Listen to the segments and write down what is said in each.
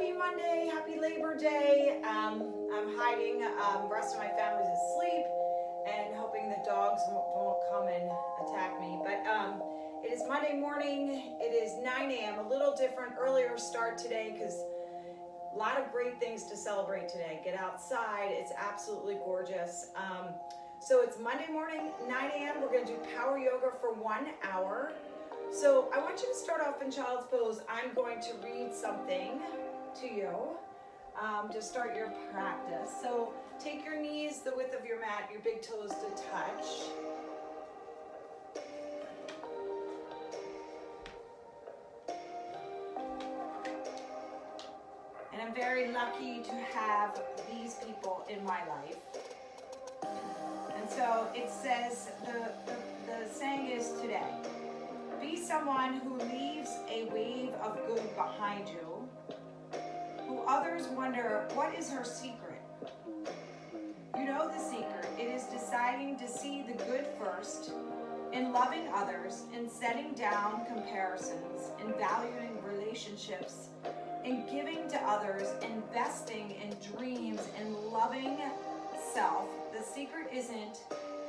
Happy Monday, happy Labor Day. I'm hiding, the rest of my family's asleep and hoping the dogs won't come and attack me. But it is Monday morning, it is 9 a.m., a little different, earlier start today because a lot of great things to celebrate today. Get outside, it's absolutely gorgeous. So it's Monday morning, 9 a.m., we're gonna do power yoga for 1 hour. So I want you to start off in child's pose. I'm going to read something to you to start your practice. So take your knees the width of your mat, your big toes to touch. And I'm very lucky to have these people in my life. And so it says, the saying is today, be someone who leaves a wave of good behind you, who others wonder, what is her secret? You know the secret. It is deciding to see the good first, in loving others, in setting down comparisons, in valuing relationships, in giving to others, investing in dreams, in loving self. The secret isn't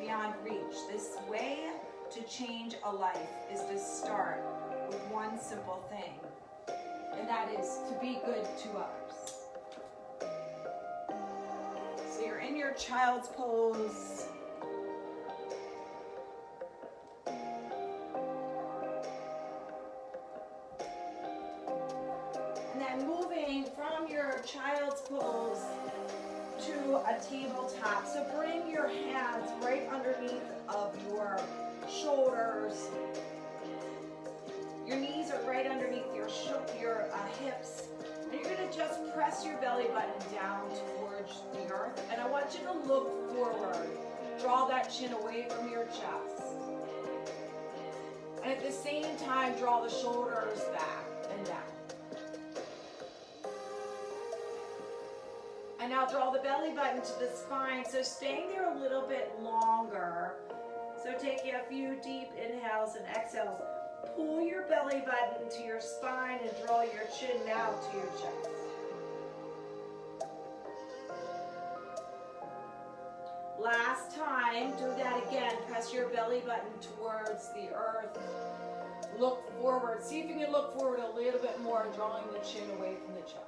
beyond reach. This way to change a life is to start with one simple thing, and that is to be good to others. So you're in your child's pose. And then moving from your child's pose to a tabletop. So bring your hands right underneath of your shoulders. Your knees are right underneath your hips. And you're going to just press your belly button down towards the earth. And I want you to look forward. Draw that chin away from your chest. And at the same time, draw the shoulders back and down. And now draw the belly button to the spine. So staying there a little bit longer. So take a few deep inhales and exhales. Pull your belly button to your spine and draw your chin now to your chest. Last time, do that again. Press your belly button towards the earth. Look forward. See if you can look forward a little bit more, drawing the chin away from the chest.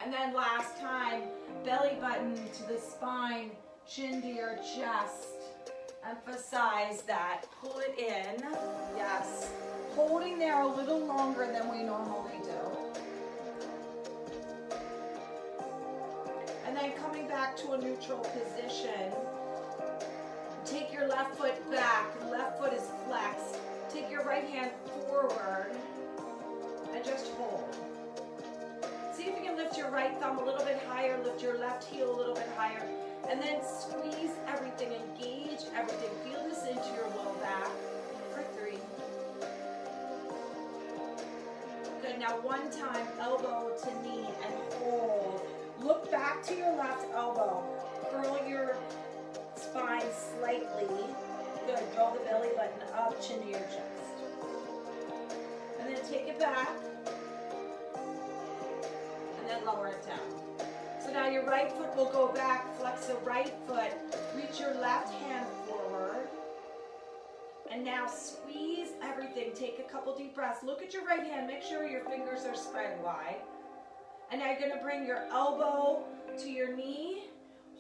And then last time, belly button to the spine, chin to your chest. Emphasize that. Pull it in. Yes. Holding there a little longer than we normally do. And then coming back to a neutral position. Take your left foot back. Left foot is flexed. Take your right hand forward and just hold. See if you can lift your right thumb a little bit higher, lift your left heel a little bit higher, and then squeeze everything, engage everything. Feel this into your low back for 3. Good, now one time, elbow to knee and hold. Look back to your left elbow. Curl your spine slightly. Good, draw the belly button up, chin to your chest. And then take it back. Then lower it down. So now your right foot will go back, flex the right foot, reach your left hand forward, and now squeeze everything. Take a couple deep breaths. Look at your right hand, make sure your fingers are spread wide. And now you're going to bring your elbow to your knee,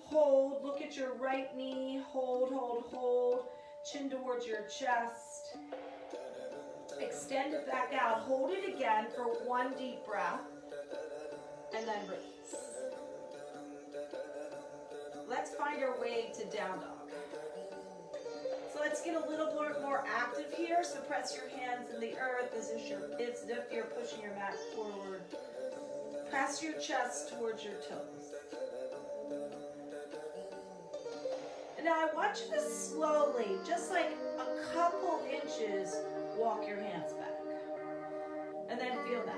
hold, look at your right knee, hold, hold, hold, chin towards your chest. Extend it back out, hold it again for 1 deep breath. And then release. Let's find our way to down dog. So let's get a little bit more active here. So press your hands in the earth as if you're pushing your mat forward. Press your chest towards your toes. And now I want you to slowly, just like a couple inches, walk your hands back. And then feel that.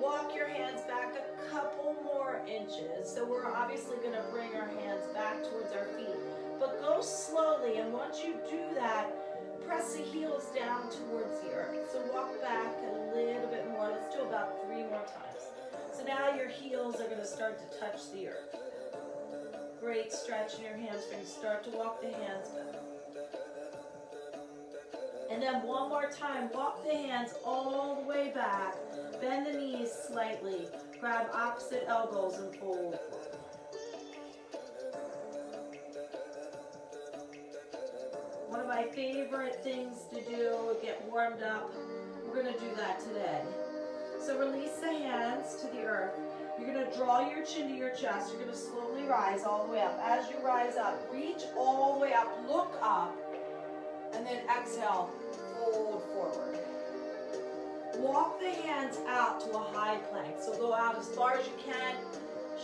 Walk your hands back a couple more inches. So we're obviously going to bring our hands back towards our feet. But go slowly, and once you do that, press the heels down towards the earth. So walk back a little bit more. Let's do about 3 more times. So now your heels are going to start to touch the earth. Great stretch in your hamstrings. Start to walk the hands back. And then one more time, walk the hands all the way back. Bend the knees slightly. Grab opposite elbows and fold. One of my favorite things to do, get warmed up. We're going to do that today. So release the hands to the earth. You're going to draw your chin to your chest. You're going to slowly rise all the way up. As you rise up, reach all the way up, look up, and then exhale, fold forward. Walk the hands out to a high plank. So go out as far as you can,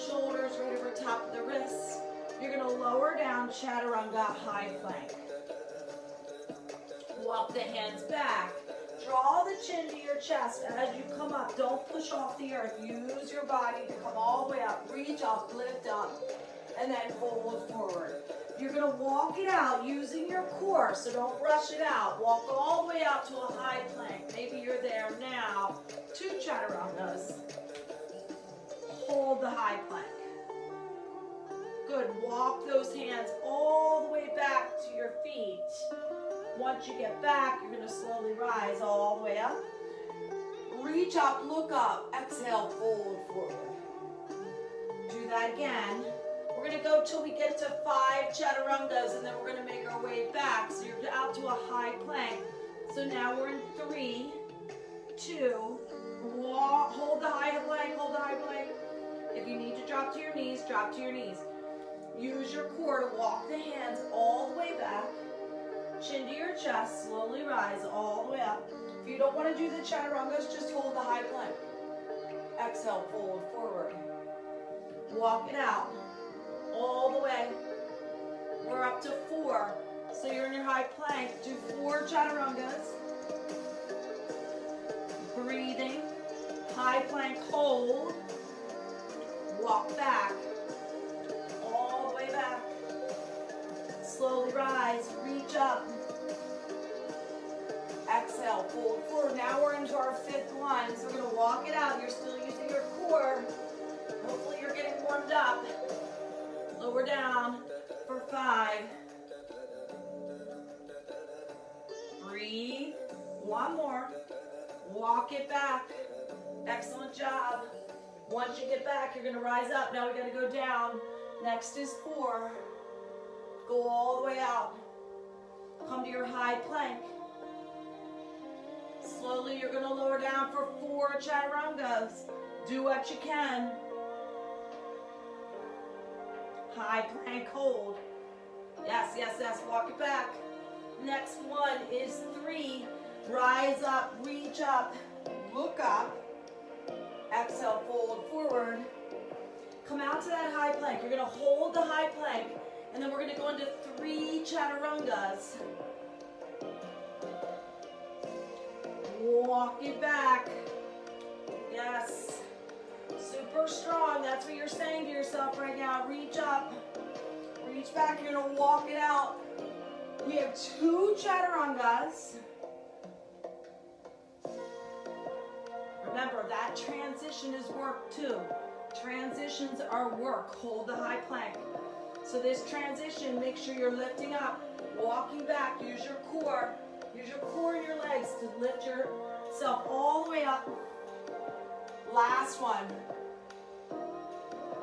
shoulders right over top of the wrists. You're going to lower down, chaturanga, high plank. Walk the hands back. Draw the chin to your chest as you come up. Don't push off the earth. Use your body to come all the way up. Reach up, lift up, and then fold forward. You're going to walk it out using your core, so don't rush it out. Walk all the way out to a high plank. Maybe you're there now. 2 chaturangas. Hold the high plank. Good. Walk those hands all the way back to your feet. Once you get back, you're going to slowly rise all the way up. Reach up, look up, exhale, fold forward. Do that again. We're going to go till we get to 5 chaturangas, and then we're going to make our way back. So you're out to a high plank. So now we're in 3, 2, hold the high plank, hold the high plank. If you need to drop to your knees, drop to your knees. Use your core to walk the hands all the way back. Chin to your chest, slowly rise all the way up. If you don't want to do the chaturangas, just hold the high plank. Exhale, fold forward. Walk it out all the way. We're up to 4. So you're in your high plank. Do 4 chaturangas. Breathing. High plank, hold. Walk back. All the way back. Slowly rise, reach up. Exhale, fold forward. Now we're into our 5th one. So we're going to walk it out. You're still using your core. Hopefully you're getting warmed up. Lower down for 5. Breathe. 1 more. Walk it back. Excellent job. Once you get back, you're going to rise up. Now we got to go down. Next is 4. Go all the way out. Come to your high plank. Slowly you're going to lower down for 4 chaturangas. Do what you can. High plank, hold. Yes, yes, yes. Walk it back. Next one is 3. Rise up, reach up, look up. Exhale, fold forward. Come out to that high plank. You're going to hold the high plank. And then we're going to go into 3 chaturangas. Walk it back. Yes. Super strong. That's what you're saying to yourself right now. Reach up. Reach back. You're going to walk it out. We have 2 chaturangas. Remember, that transition is work too. Transitions are work. Hold the high plank. So this transition, make sure you're lifting up, walking back, use your core. Use your core and your legs to lift yourself all the way up. Last one.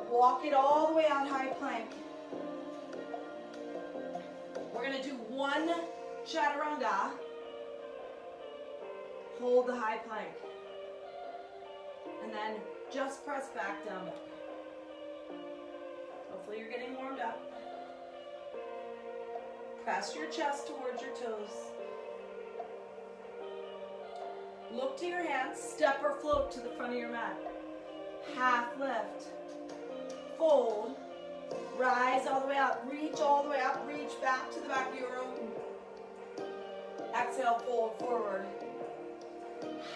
Walk it all the way out, high plank. We're going to do 1 chaturanga. Hold the high plank. And then just press back down. Hopefully you're getting warmed up. Press your chest towards your toes. Look to your hands. Step or float to the front of your mat. Half lift. Fold. Rise all the way up. Reach all the way up. Reach back to the back of your room. Exhale, fold forward.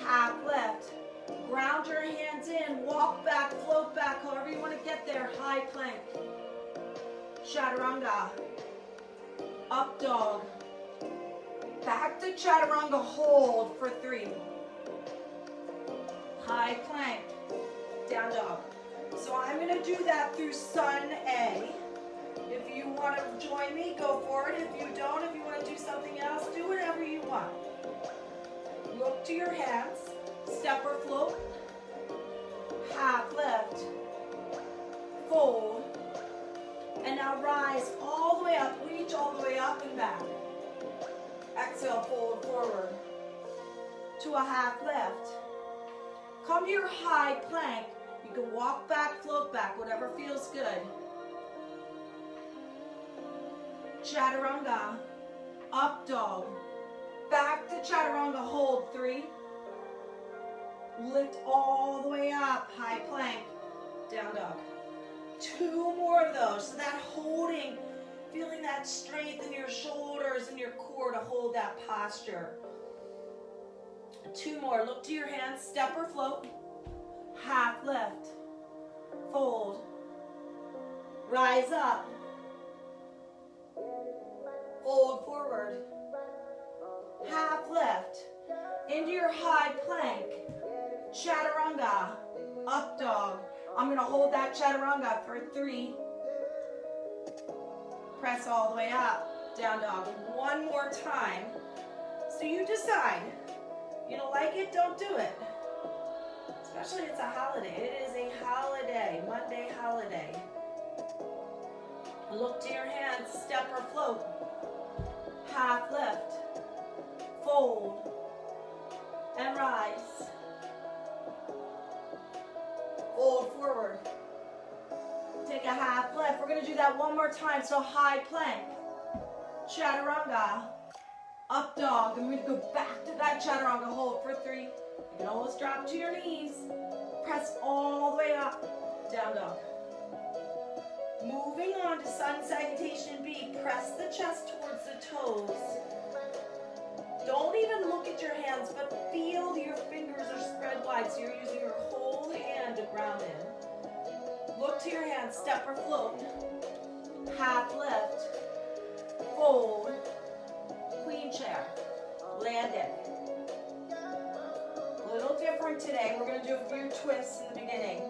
Half lift. Ground your hands in. Walk back, float back, however you want to get there. High plank. Chaturanga. Up dog. Back to chaturanga hold for 3. High plank, down dog. So I'm going to do that through Sun A. If you want to join me, go for it. If you don't, if you want to do something else, do whatever you want. Look to your hands, step or float, half lift, fold, and now rise all the way up, reach all the way up and back. Exhale, fold forward to a half lift. Come to your high plank. You can walk back, float back, whatever feels good. Chaturanga, up dog. Back to chaturanga, hold 3. Lift all the way up, high plank, down dog. 2 more of those. So that holding, feeling that strength in your shoulders and your core to hold that posture. 2 more. Look to your hands, step or float. Half lift, fold, rise up, fold forward, half lift, into your high plank, chaturanga, up dog. I'm going to hold that chaturanga for 3, press all the way up, down dog. 1 more time. So you decide. You don't like it, don't do it. Especially it's a holiday. It is a holiday, Monday holiday. Look to your hands, step or float. Half lift, fold, and rise. Fold forward. Take a half lift. We're going to do that 1 more time. So high plank, chaturanga, up dog. And we're going to go back to that chaturanga hold for 3. You can almost drop to your knees. Press all the way up, down dog. Moving on to sun salutation B. Press the chest towards the toes. Don't even look at your hands, but feel your fingers are spread wide, so you're using your whole hand to ground in. Look to your hands, step or float. Half lift, fold, queen chair, land it. A little different today. We're going to do a few twists in the beginning.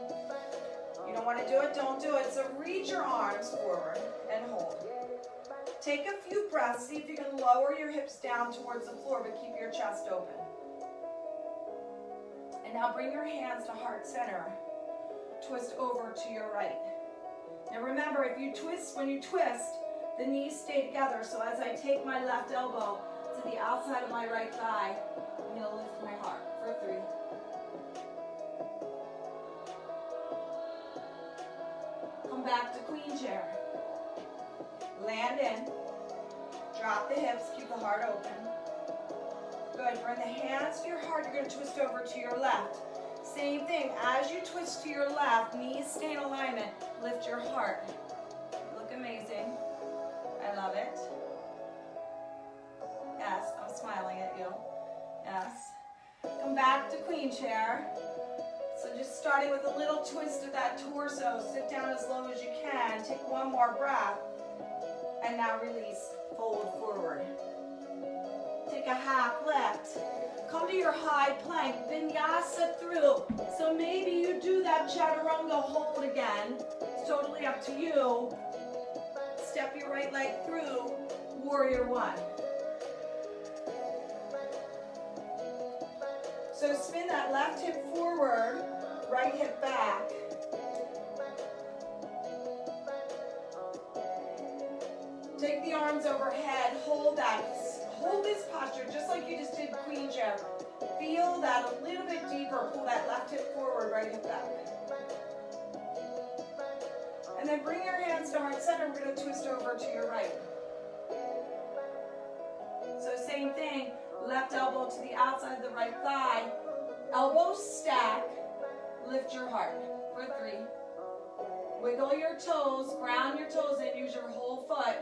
You don't want to do it, don't do it. So reach your arms forward and hold. Take a few breaths. See if you can lower your hips down towards the floor, but keep your chest open. And now bring your hands to heart center. Twist over to your right. Now remember, if you twist, when you twist, the knees stay together. So as I take my left elbow to the outside of my right thigh, I'm going to lift my heart for 3. Come back to queen chair. Land in. Drop the hips, keep the heart open. Good, bring the hands to your heart. You're going to twist over to your left. Same thing, as you twist to your left, knees stay in alignment. Lift your heart. You look amazing. I love it. Yes, I'm smiling at you. Yes. Come back to queen chair. So just starting with a little twist of that torso. Sit down as low as you can. Take 1 more breath. And now release. Fold forward. Take a half lift. Come to your high plank. Vinyasa through. So maybe you do that chaturanga hold again. It's totally up to you. Step your right leg through. Warrior 1. So spin that left hip forward, right hip back. Take the arms overhead, hold that. Hold this posture just like you just did queen chair. Feel that a little bit deeper. Pull that left hip forward, right hip back. And then bring your hands to heart center. We're going to twist over to your right. So same thing. Left elbow to the outside of the right thigh. Elbows stack. Lift your heart for 3. Wiggle your toes. Ground your toes in. Use your whole foot.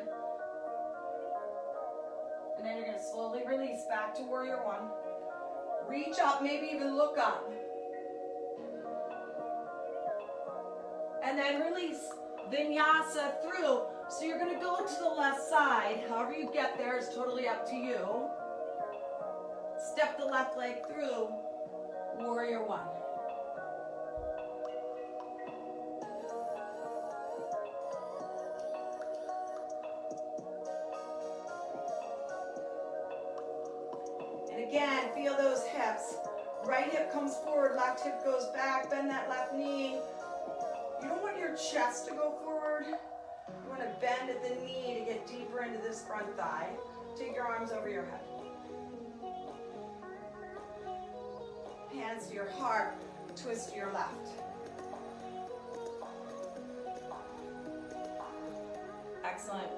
And then you're going to slowly release back to warrior 1. Reach up. Maybe even look up. And then release. Vinyasa through. So you're going to go to the left side. However you get there is totally up to you. Step the left leg through, warrior one. And again, feel those hips. Right hip comes forward, left hip goes back, bend that left knee. You don't want your chest to go forward. You want to bend at the knee to get deeper into this front thigh. Take your arms over your head. Hands to your heart, twist to your left. Excellent.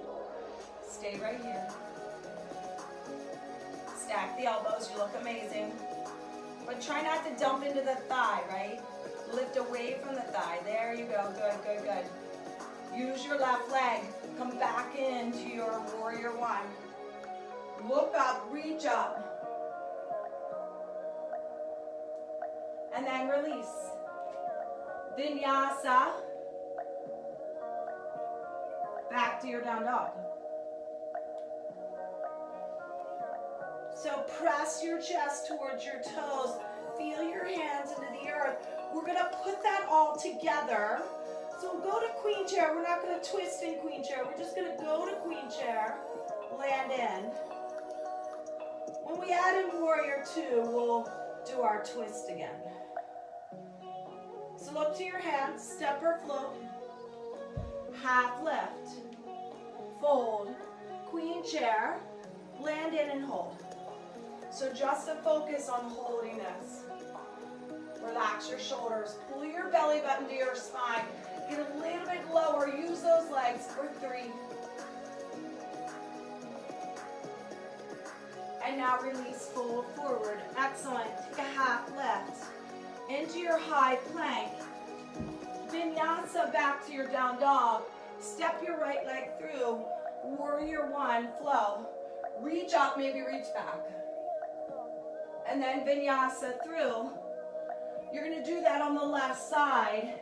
Stay right here. Stack the elbows, you look amazing. But try not to dump into the thigh, right? Lift away from the thigh. There you go, good, good, good. Use your left leg. Come back into your warrior one. Look up, reach up. And then release. Vinyasa. Back to your down dog. So press your chest towards your toes. Feel your hands into the earth. We're going to put that all together. So go to queen chair. We're not going to twist in queen chair. We're just going to go to queen chair. Land in. When we add in warrior two, we'll do our twist again. So look to your hands. Step or float. Half lift. Fold. Queen chair. Land in and hold. So just a focus on holding this. Relax your shoulders. Pull your belly button to your spine. Get a little bit lower. Use those legs for 3. And now release, fold forward. Excellent. Take a half lift. Into your high plank. Vinyasa back to your down dog. Step your right leg through. Warrior one, flow. Reach up, maybe reach back. And then vinyasa through. You're going to do that on the left side.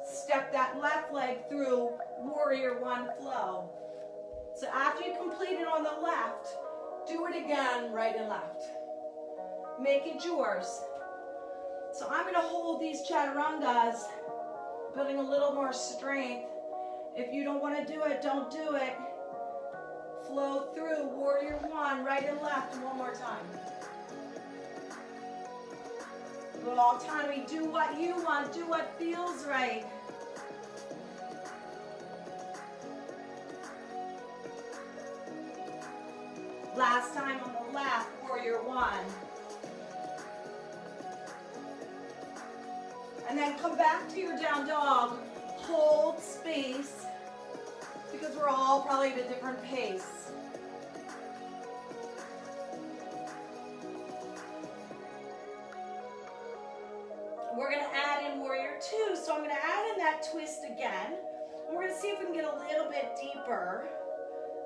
Step that left leg through, warrior one, flow. So after you complete it on the left, do it again, right and left. Make it yours. So I'm going to hold these chaturangas, building a little more strength. If you don't want to do it, don't do it. Flow through, warrior one, right and left, one more time. Good autonomy, do what you want, do what feels right. Last time on the left, warrior one. And then come back to your down dog, hold space, because we're all probably at a different pace. We're going to add in warrior two, so I'm going to add in that twist again. And we're going to see if we can get a little bit deeper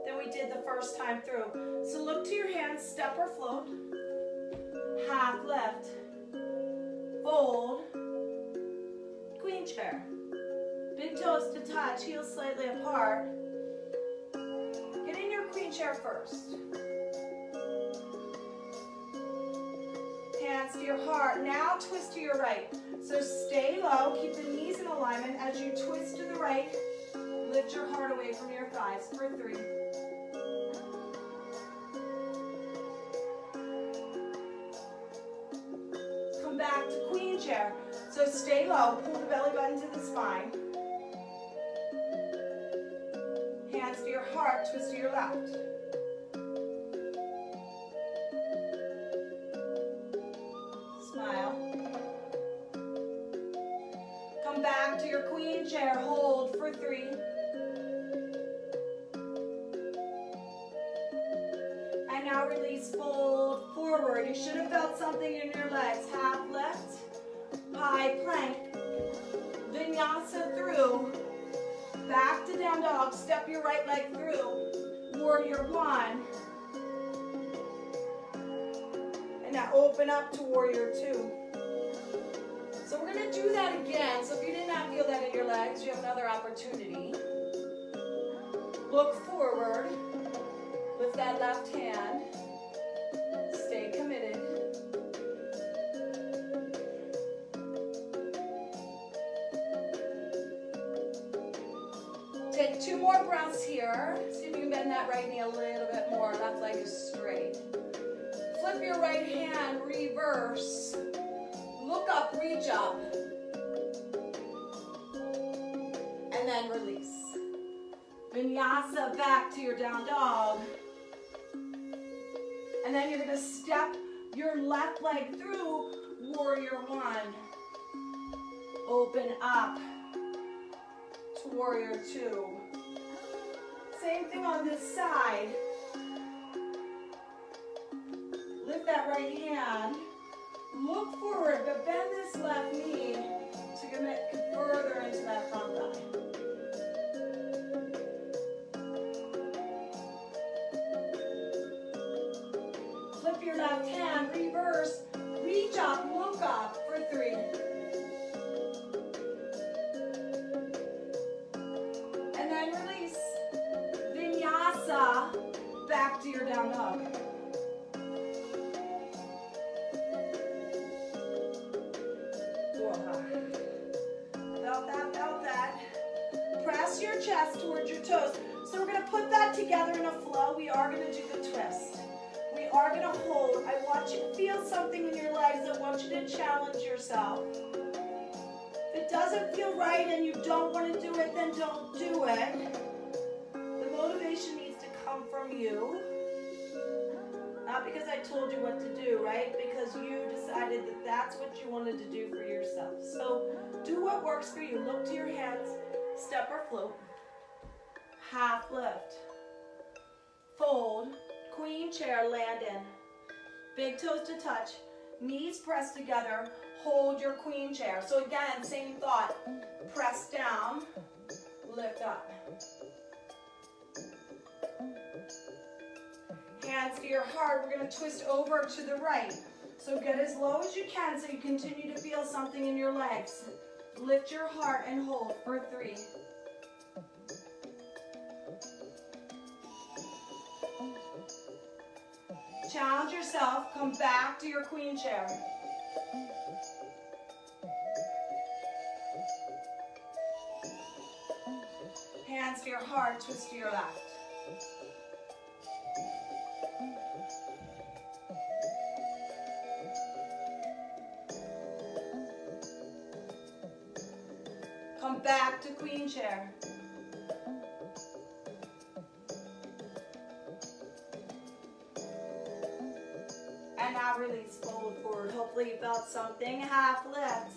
than we did the first time through. So look to your hands, step or float, half lift, fold, queen chair. Big toes to touch, heels slightly apart. Get in your queen chair first. Hands to your heart. Now twist to your right. So stay low, keep the knees in alignment. As you twist to the right, lift your heart away from your thighs for 3. Come back to queen chair. So stay low, pull the belly button to the spine. Hands to your heart, twist to your left. Smile. Come back to your queen chair, hold for 3. And now release, fold forward. You should have felt something in your legs. Half lift, high plank, vinyasa through, back to down dog, step your right leg through, warrior one. And now open up to warrior two. So we're going to do that again. So if you did not feel that in your legs, you have another opportunity. Look forward. Lift that left hand. Stay committed. Take 2 more breaths here. See if you can bend that right knee a little bit more. Left leg is straight. Flip your right hand, reverse. Look up, reach up. And then release. Vinyasa back to your down dog. And then you're gonna step your left leg through warrior one. Open up to warrior two. Same thing on this side. Lift that right hand. Look forward, but bend this left knee to get further into that front thigh. Flip your left hand, reverse, reach up, look up for 3. And then release. Vinyasa, back to your down dog. Felt that. Press your chest towards your toes. So we're going to put that together in a flow. We are going to do the twist. We are going to hold. I want you to feel something in your legs. I want you to challenge yourself. If it doesn't feel right and you don't want to do it, then don't do it. The motivation needs to come from you. Not because I told you what to do, right? Because you decided that that's what you wanted to do for yourself. So do what works for you. Look to your hands. Step or float. Half lift. Fold. Queen chair, land in. Big toes to touch. Knees press together. Hold your queen chair. So again, same thought. Press down. Lift up. Hands to your heart. We're going to twist over to the right. So get as low as you can so you continue to feel something in your legs. Lift your heart and hold for 3. Challenge yourself. Come back to your queen chair. Hands to your heart. Twist to your left. Come back to queen chair. And now release, fold forward. Hopefully you felt something. Half lift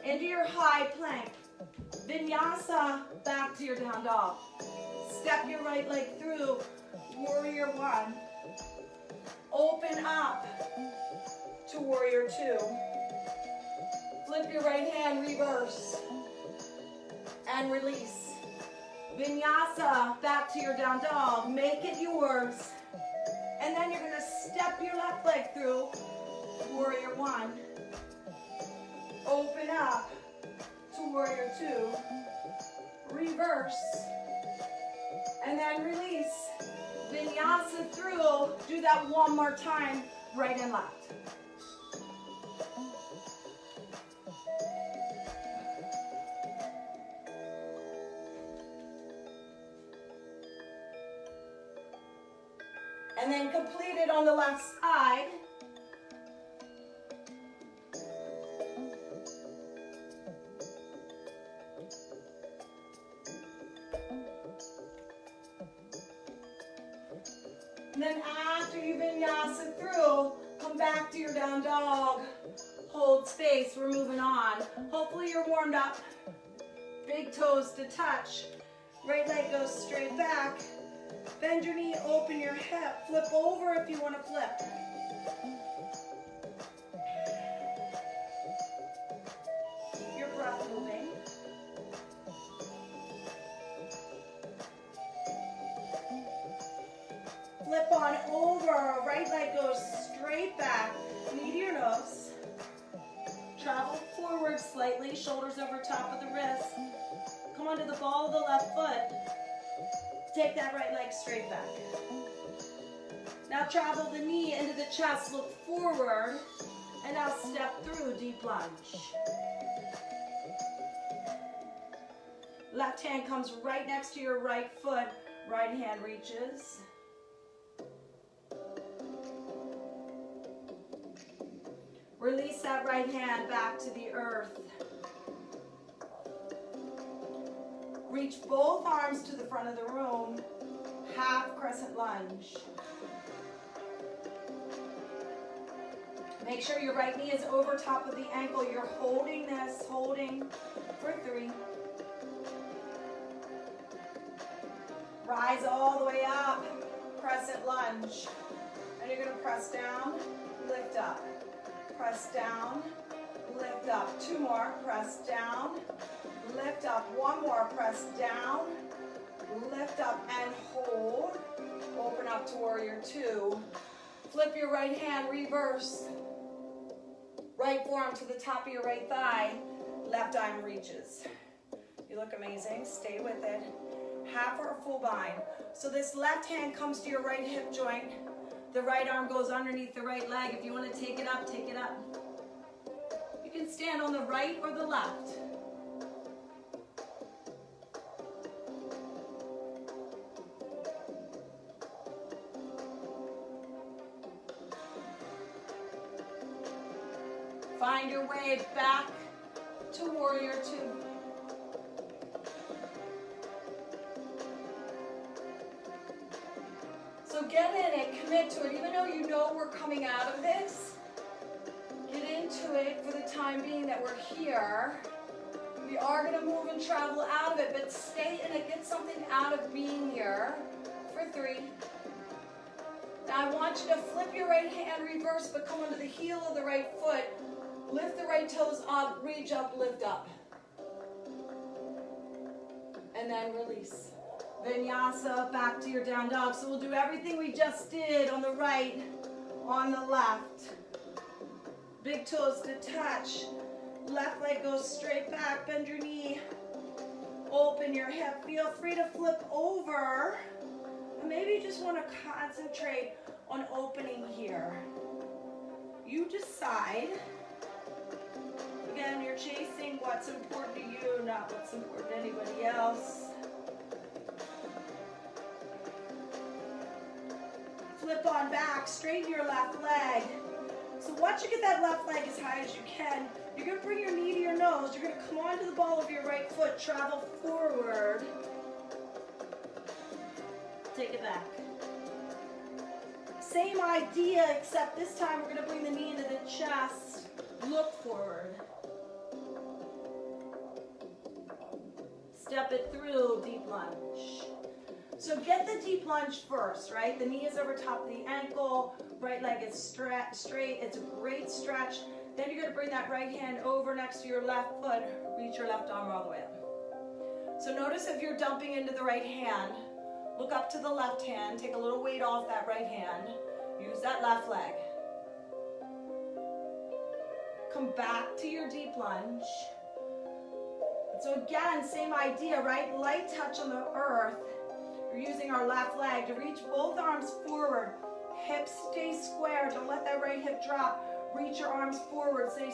into your high plank. Vinyasa, back to your down dog. Step your right leg through, warrior one. Open up to warrior two. Flip your right hand, reverse. And release. Vinyasa, back to your down dog. Make it yours. And then you're going to step your left leg through, warrior one. Open up to warrior two. Reverse. And then release. Vinyasa through. Do that one more time, right and left. And then complete it on the left side. And then after you vinyasa through, come back to your down dog. Hold space, we're moving on. Hopefully you're warmed up. Big toes to touch. Right leg goes straight back. Bend your knee, open your hip. Flip over if you want to flip. Keep your breath moving. Flip on over. Right leg goes straight back. Knee to your nose. Travel forward slightly. Shoulders over top of the wrist. Come onto the ball of the left foot. Take that right leg straight back. Now travel the knee into the chest, look forward, and now step through, deep lunge. Left hand comes right next to your right foot. Right hand reaches. Release that right hand back to the earth. Reach both arms to the front of the room. Half crescent lunge. Make sure your right knee is over top of the ankle. You're holding this, holding for 3. Rise all the way up, crescent lunge. And you're gonna press down, lift up. Press down, lift up. 2 more, press down, lift up. 1 more, press down, lift up and hold. Open up to warrior 2. Flip your right hand, reverse. Right forearm to the top of your right thigh. Left arm reaches. You look amazing. Stay with it. Half or full bind. So this left hand comes to your right hip joint. The right arm goes underneath the right leg. If you want to take it up, take it up. You can stand on the right or the left. Find your way back to warrior 2. So get in it, commit to it, even though you know we're coming out of this. Get into it for the time being that we're here. We are going to move and travel out of it, but stay in it, get something out of being here for 3. Now I want you to flip your right hand, reverse, but come onto the heel of the right foot. Lift the right toes up, reach up, lift up. And then release. Vinyasa, back to your down dog. So we'll do everything we just did on the right, on the left. Big toes to touch. Left leg goes straight back, bend your knee. Open your hip. Feel free to flip over. And maybe you just want to concentrate on opening here. You decide. Again, you're chasing what's important to you, not what's important to anybody else. Flip on back, straighten your left leg. So once you get that left leg as high as you can, you're going to bring your knee to your nose. You're going to come onto the ball of your right foot, travel forward. Take it back. Same idea, except this time we're going to bring the knee into the chest. Look forward. Step it through, deep lunge. So get the deep lunge first, right? The knee is over top of the ankle, right leg is straight. It's a great stretch. Then you're going to bring that right hand over next to your left foot. Reach your left arm all the way up. So notice if you're dumping into the right hand, look up to the left hand, take a little weight off that right hand, use that left leg. Come back to your deep lunge. So again, same idea, right? Light touch on the earth. We're using our left leg to reach both arms forward. Hips stay square. Don't let that right hip drop. Reach your arms forward. Stay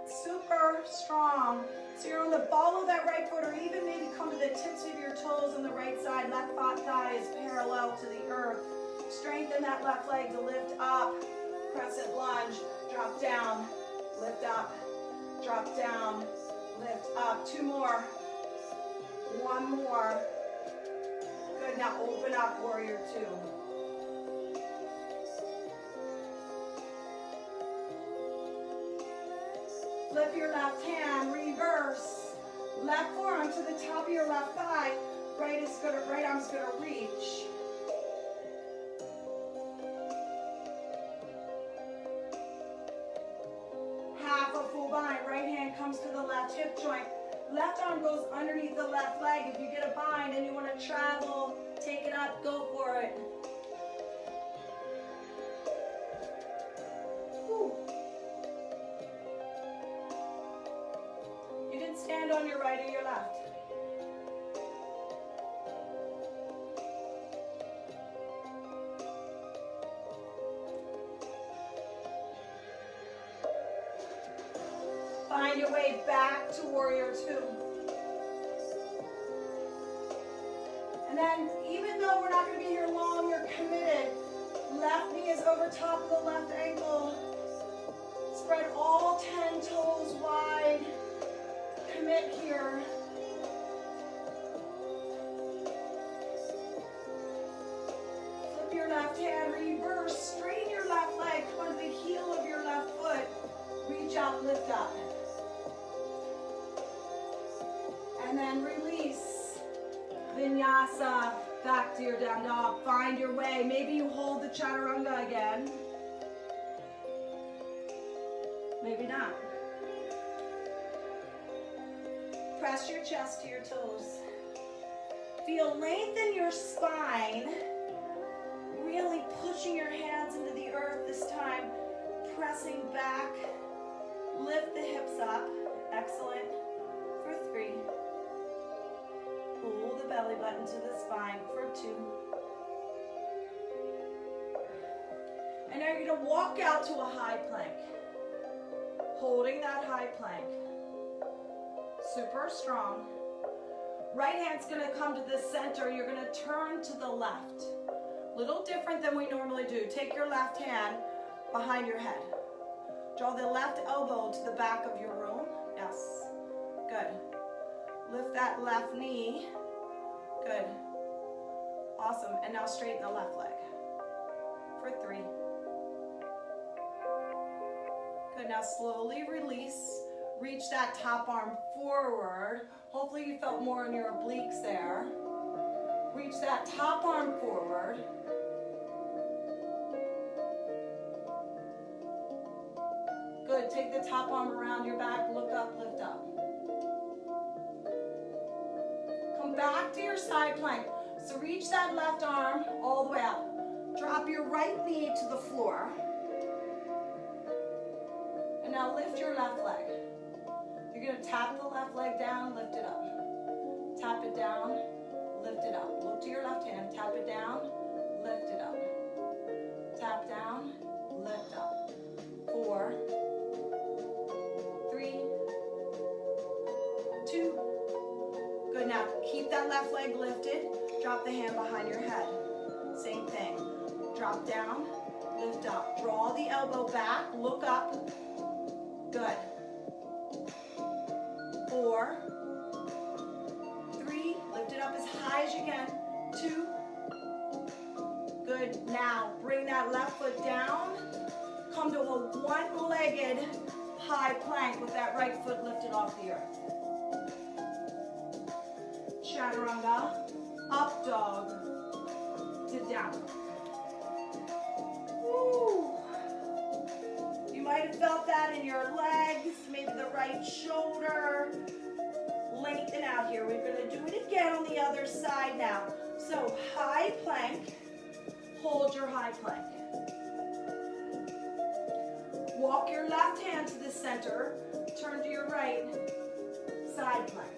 super strong. So you're on the ball of that right foot, or even maybe come to the tips of your toes on the right side. Left thigh is parallel to the earth. Strengthen that left leg to lift up. Crescent lunge. Drop down. Lift up. Drop down. Lift up. 2 more. 1 more. Good. Now open up, warrior 2. Flip your left hand, reverse. Left forearm to the top of your left thigh. Right arm's gonna reach. Half a full bind. Right hand comes to the left hip joint. Left arm goes underneath the left leg. If you get a bind and you want to travel, take it up, go for it. Whew. You can stand on your right or your left. Find find your way back to warrior two. And then, even though we're not going to be here long, you're committed. Left knee is over top of the left ankle. Spread all 10 toes wide. Commit here. Flip your left hand, reverse, straighten your left leg, come onto the heel of your left foot. Reach out, lift up. And then release. Vinyasa, back to your down dog. Find your way. Maybe you hold the chaturanga again. Maybe not. Press your chest to your toes. Feel lengthen your spine. Really pushing your hands into the earth this time. Pressing back. Lift the hips up. Excellent. For 3. Pull the belly button to the spine for 2. And now you're going to walk out to a high plank. Holding that high plank. Super strong. Right hand's going to come to the center. You're going to turn to the left. Little different than we normally do. Take your left hand behind your head. Draw the left elbow to the back of your room. Yes. Good. Lift that left knee. Good. Awesome. And now straighten the left leg. For 3. Good. Now slowly release. Reach that top arm forward. Hopefully you felt more in your obliques there. Reach that top arm forward. Good. Take the top arm around your back. Look up, lift up. Come back to your side plank. So reach that left arm all the way up. Drop your right knee to the floor. And now lift your left leg. You're going to tap the left leg down, lift it up. Tap it down, lift it up. Look to your left hand, tap it down, lift it up. Tap down, lift up. 4, 3, 2. Good, now keep that left leg lifted. Drop the hand behind your head. Same thing. Drop down, lift up. Draw the elbow back, look up. Good. 4, 3, lift it up as high as you can. 2. Good. Now bring that left foot down. Come to a one-legged high plank with that right foot lifted off the earth. Chaturanga, up dog to down. Woo. You might have felt that in your legs, maybe the right shoulder. Lengthen out here. We're going to do it again on the other side now. So high plank, hold your high plank. Walk your left hand to the center, turn to your right, side plank.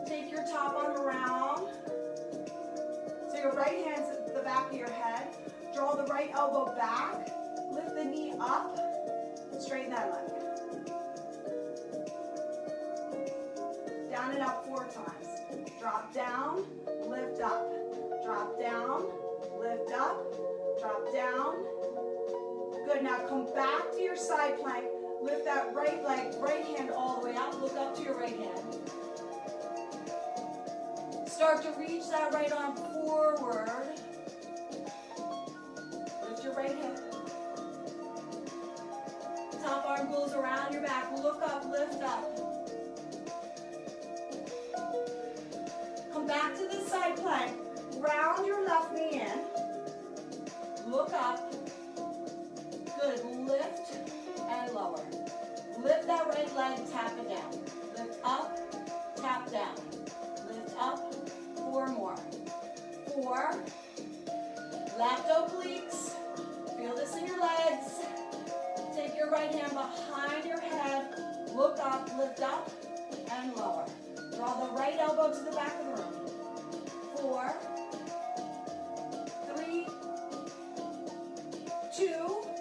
Take your top arm around. So your right hand's at the back of your head. Draw the right elbow back, lift the knee up, straighten that leg. Down and up 4 times. Drop down, lift up. Drop down, lift up, drop down. Good, now come back to your side plank. Lift that right leg, right hand all the way up. Look up to your right hand. Start to reach that right arm forward. Lift your right hand. Top arm goes around your back. Look up, lift up. Come back to the side plank. Round your left knee in. Look up. Good. Lift and lower. Lift that right leg, tap it down. Lift up, tap down. Lift up. 4 more. 4. Left obliques. Feel this in your legs. Take your right hand behind your head. Look up, lift up, and lower. Draw the right elbow to the back of the room. 4, 3, 2.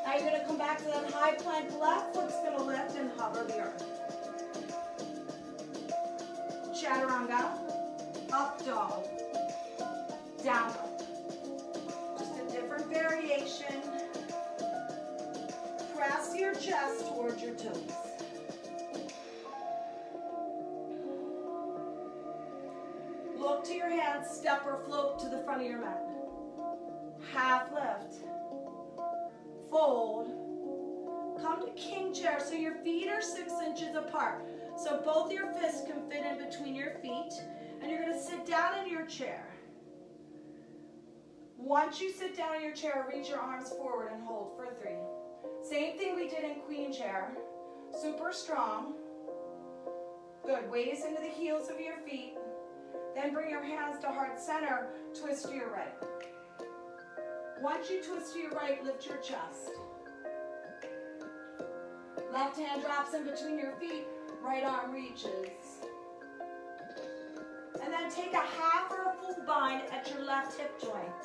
Now you're going to come back to that high plank. Left foot's going to lift and hover the earth. Chaturanga, up dog, down dog. Just a different variation. Press your chest towards your toes. Look to your hands, step or float to the front of your mat. Half lift. Fold. Come to king chair so your feet are 6 inches apart. So both your fists can fit in between your feet. And you're going to sit down in your chair. Once you sit down in your chair, reach your arms forward and hold for 3. Same thing we did in queen chair. Super strong. Good. Waist into the heels of your feet. Then bring your hands to heart center. Twist to your right. Once you twist to your right, lift your chest. Left hand drops in between your feet. Right arm reaches. And then take a half or a full bind at your left hip joint.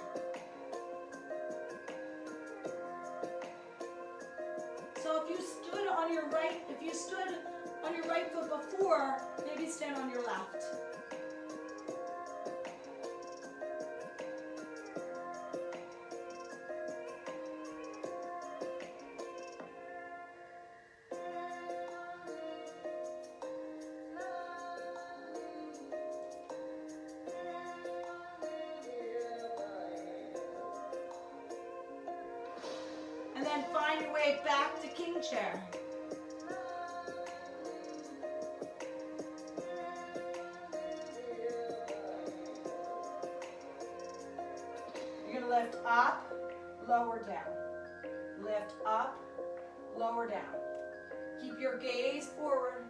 So if you stood on your right foot before, maybe stand on your left. And then find your way back to king chair. You're going to lift up, lower down. Lift up, lower down. Keep your gaze forward.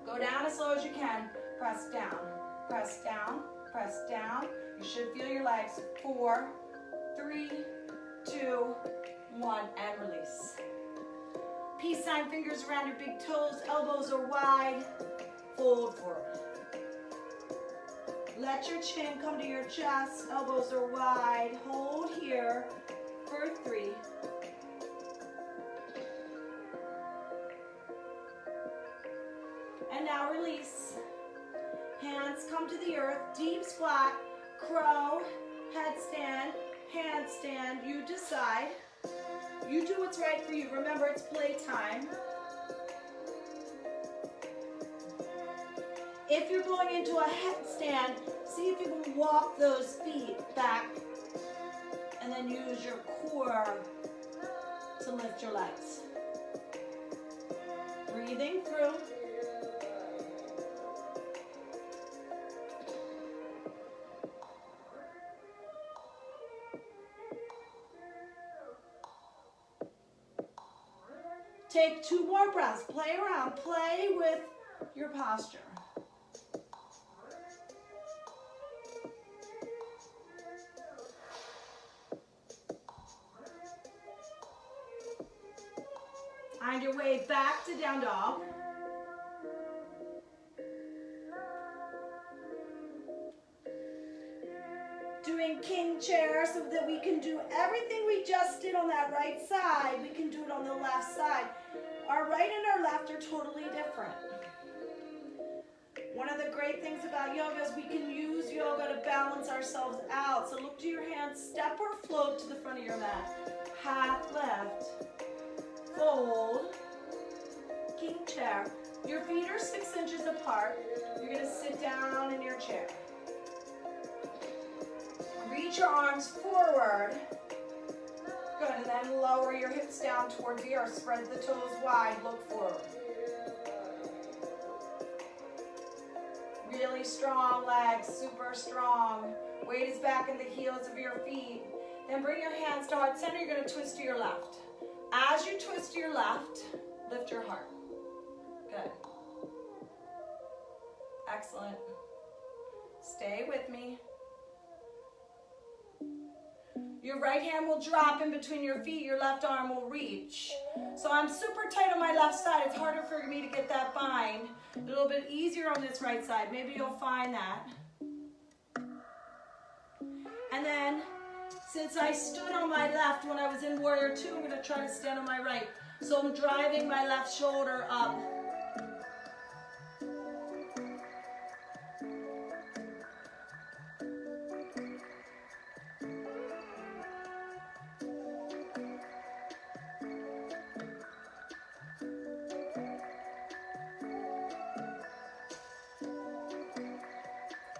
Go down as slow as you can. Press down, press down, press down. You should feel your legs. 4, 3, 2, 1, and release. Peace sign, fingers around your big toes, elbows are wide, fold forward. Let your chin come to your chest, elbows are wide, hold here for 3. And now release. Hands come to the earth, deep squat, crow, headstand, handstand, you decide. You do what's right for you. Remember, it's playtime. If you're going into a headstand, see if you can walk those feet back and then use your core to lift your legs. Breathing through. Take 2 more breaths. Play around. Play with your posture. Find your way back to down dog. Doing king chair so that we can do everything we just did on that right side, we can do it on the left side. Our right and our left are totally different. One of the great things about yoga is we can use yoga to balance ourselves out. So look to your hands, step or float to the front of your mat. Half left, fold, king chair. Your feet are 6 inches apart. You're gonna sit down in your chair. Reach your arms forward. Good, and then lower your hips down towards the earth. Spread the toes wide, look forward. Really strong legs, super strong. Weight is back in the heels of your feet. Then bring your hands to heart center. You're going to twist to your left. As you twist to your left, lift your heart. Good. Excellent. Stay with me. Your right hand will drop in between your feet. Your left arm will reach. So I'm super tight on my left side. It's harder for me to get that bind. A little bit easier on this right side. Maybe you'll find that. And then Since I stood on my left when I was in warrior two, I'm going to try to stand on my right. So I'm driving my left shoulder up.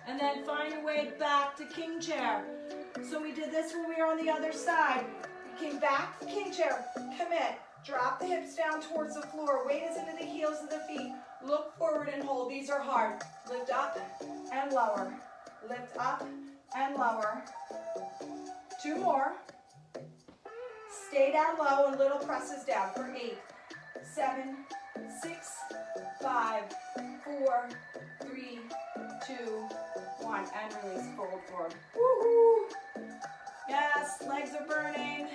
And then find your way back to king chair. So we did this when we were on the other side. We came back to king chair. Commit. Drop the hips down towards the floor. Weight is into the heels of the feet. Look forward and hold. These are hard. Lift up and lower. Lift up and lower. 2 more. Stay down low and little presses down for 8, 7, 6, 5, 4, 3, 2, 1. And release. Fold forward. Woohoo! Yes, legs are burning.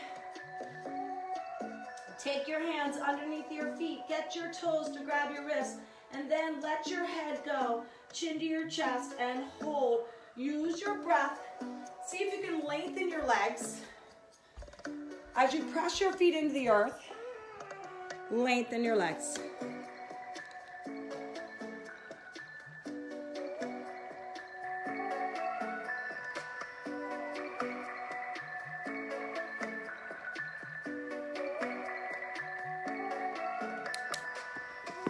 Take your hands underneath your feet. Get your toes to grab your wrists. And then let your head go. Chin to your chest and hold. Use your breath. See if you can lengthen your legs. As you press your feet into the earth, lengthen your legs.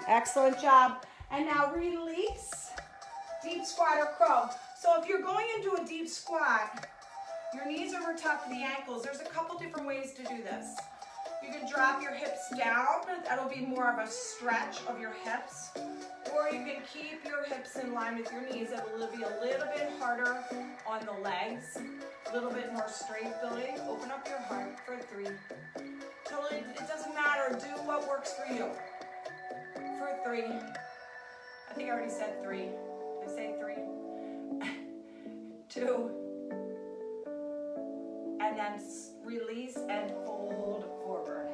Excellent job. And now release. Deep squat or crow. So if you're going into a deep squat, your knees are over top of the ankles. There's a couple different ways to do this. You can drop your hips down. That'll be more of a stretch of your hips. Or you can keep your hips in line with your knees. It'll be a little bit harder on the legs. A little bit more straight building. Open up your heart for 3. Totally, it doesn't matter. Do what works for you. For 3. I think I already said 3. Did I say 3? 2. And then release and fold forward.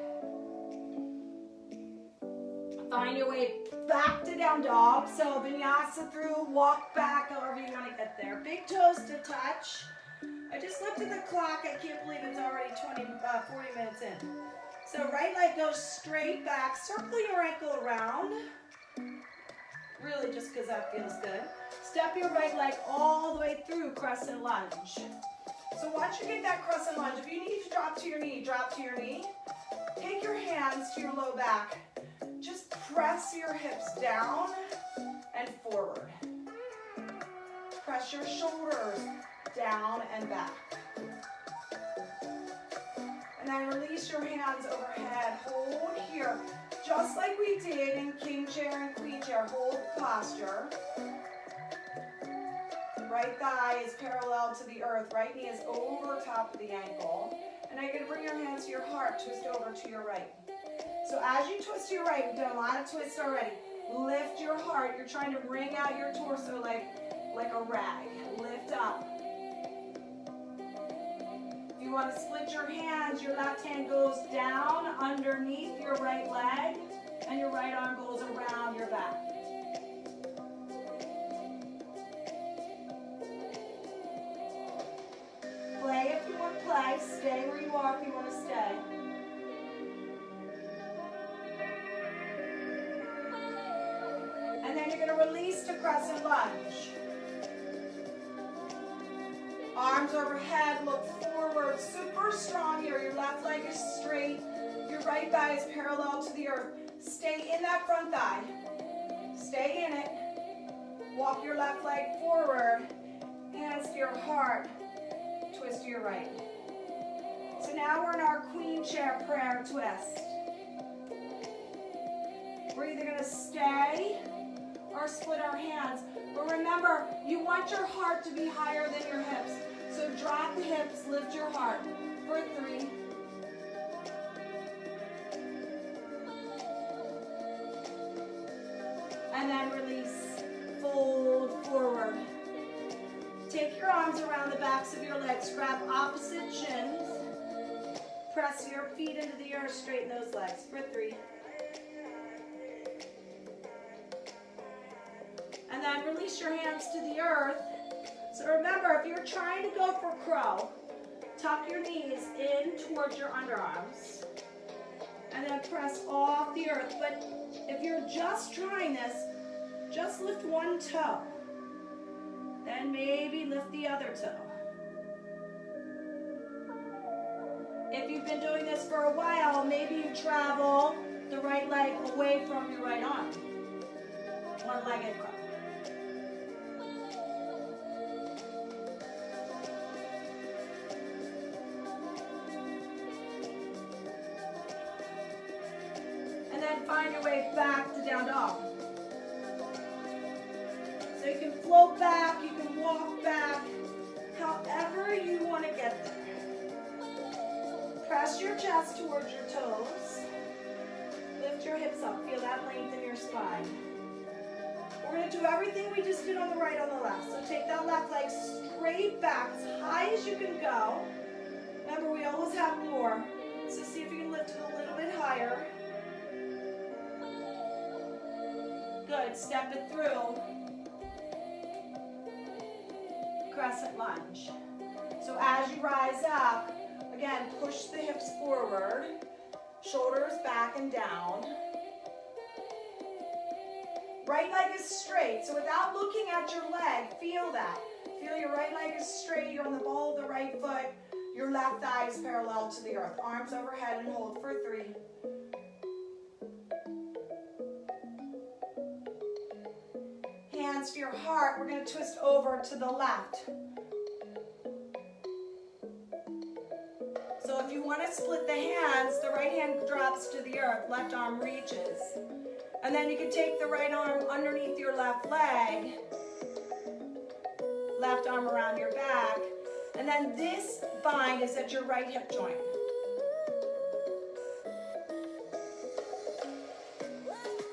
Find your way back to down dog. So vinyasa through, walk back, however you want to get there. Big toes to touch. I just looked at the clock. I can't believe it's already 40 minutes in. So right leg goes straight back. Circle your ankle around. Really just because that feels good. Step your right leg all the way through crescent lunge. So once you get that crescent lunge, if you need to drop to your knee, drop to your knee. Take your hands to your low back. Just press your hips down and forward. Press your shoulders down and back. And then release your hands overhead. Hold here. Just like we did in king chair and queen chair. Hold posture. Right thigh is parallel to the earth. Right knee is over top of the ankle. And now you're going to bring your hands to your heart. Twist over to your right. So as you twist to your right, we've done a lot of twists already. Lift your heart. You're trying to wring out your torso like a rag. Lift up. If you want to split your hands, your left hand goes down underneath your right leg, and your right arm goes around your back. Play if you want to play. Stay where you are if you want to stay. And then you're going to release to crescent lunge. Arms overhead, look forward, super strong here. Your left leg is straight, your right thigh is parallel to the earth. Stay in that front thigh. Stay in it. Walk your left leg forward, hands to your heart, twist to your right. So now we're in our queen chair prayer twist. We're either going to stay or split our hands. But remember, you want your heart to be higher than your hips. So drop the hips, lift your heart for 3. And then release, fold forward. Take your arms around the backs of your legs. Grab opposite shins. Press your feet into the earth, straighten those legs for 3. And then release your hands to the earth. So remember, if you're trying to go for crow, Tuck your knees in towards your underarms. And then press off the earth. But if you're just trying this, just lift one toe. Then maybe lift the other toe. If you've been doing this for a while, maybe you travel the right leg away from your right arm. One-legged crow. And then find your way back to down dog. So you can float back, you can walk back, however you want to get there. Press your chest towards your toes. Lift your hips up. Feel that length in your spine. We're going to do everything we just did on the right on the left. So take that left leg straight back as high as you can go. Remember, we always have more. So see if you can lift it a little bit higher. Good. Step it through. Crescent lunge. So as you rise up, again, push the hips forward, shoulders back and down. Right leg is straight, so without looking at your leg, feel that. Feel your right leg is straight, you're on the ball of the right foot, your left thigh is parallel to the earth. Arms overhead and hold for 3. Hands to your heart, we're going to twist over to the left. So if you want to split the hands, the right hand drops to the earth, left arm reaches. And then you can take the right arm underneath your left leg, left arm around your back, and then this bind is at your right hip joint.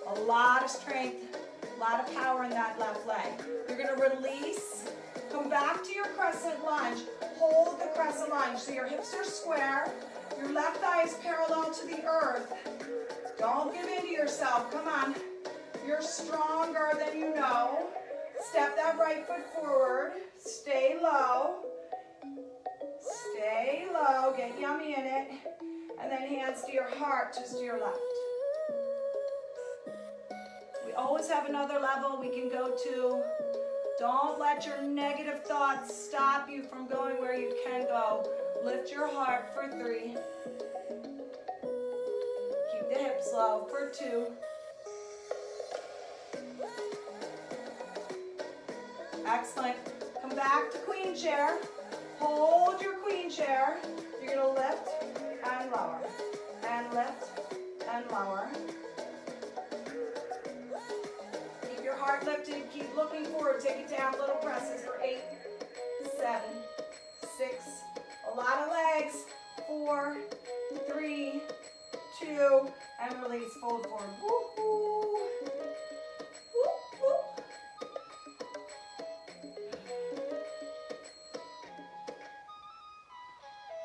A lot of strength, a lot of power in that left leg. You're going to release, come back to your crescent lunge, hold the crescent lunge. So your hips are square, your left thigh is parallel to the earth. Don't give in to yourself, come on. You're stronger than you know. Step that right foot forward, stay low. Stay low, get yummy in it. And then hands to your heart, twist to your left. We always have another level we can go to. Don't let your negative thoughts stop you from going where you can go. Lift your heart for 3. Keep the hips low for 2. Excellent. Come back to queen chair. Hold your queen chair. You're going to lift and lower. And lift and lower. Keep your heart lifted. Keep looking forward. Take it down. Little presses for 8, 7, 6. A lot of legs. 4, 3, 2, and release. Fold forward. Woo-hoo. Woo-hoo.